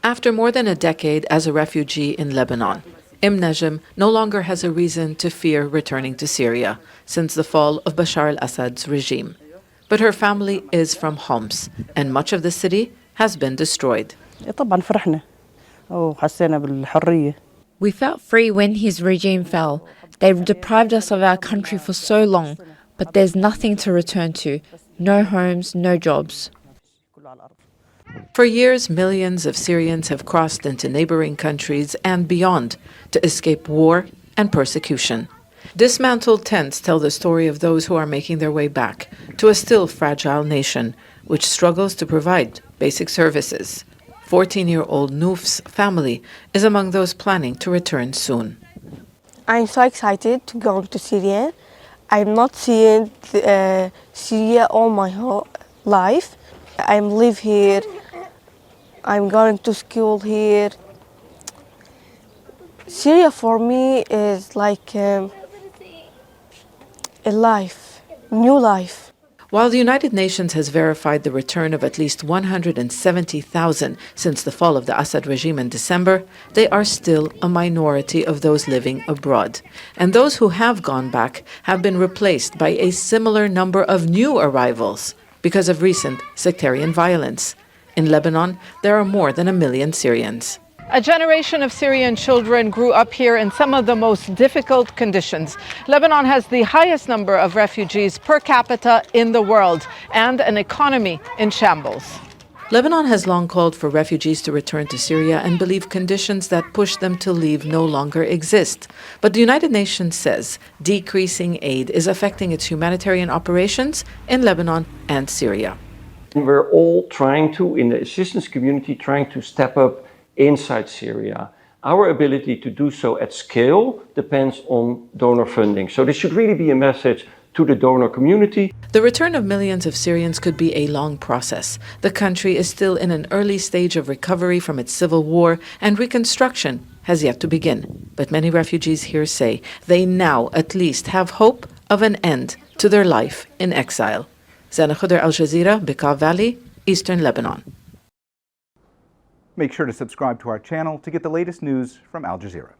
After more than a decade as a refugee in Lebanon, Najm no longer has a reason to fear returning to Syria since the fall of Bashar al-Assad's regime. But her family is from Homs, and much of the city has been destroyed. We felt free when his regime fell. They deprived us of our country for so long, but there's nothing to return to. No homes, no jobs. For years, millions of Syrians have crossed into neighbouring countries and beyond to escape war and persecution. Dismantled tents tell the story of those who are making their way back to a still fragile nation, which struggles to provide basic services. 14-year-old Nouf's family is among those planning to return soon. I'm so excited to go to Syria. I'm not seeing Syria all my whole life. I live here. I'm going to school here. Syria for me is like a life, new life. While the United Nations has verified the return of at least 170,000 since the fall of the Assad regime in December, they are still a minority of those living abroad. And those who have gone back have been replaced by a similar number of new arrivals because of recent sectarian violence. In Lebanon, there are more than 1 million Syrians. A generation of Syrian children grew up here in some of the most difficult conditions. Lebanon has the highest number of refugees per capita in the world and an economy in shambles. Lebanon has long called for refugees to return to Syria and believe conditions that push them to leave no longer exist. But the United Nations says decreasing aid is affecting its humanitarian operations in Lebanon and Syria. We're all trying to, in the assistance community, trying to step up inside Syria. Our ability to do so at scale depends on donor funding. So this should really be a message to the donor community. The return of millions of Syrians could be a long process. The country is still in an early stage of recovery from its civil war, and reconstruction has yet to begin. But many refugees here say they now at least have hope of an end to their life in exile. Zeina, Khodr, Jazeera, Bekaa Valley, Eastern Lebanon. Make sure to subscribe to our channel to get the latest news from Al Jazeera.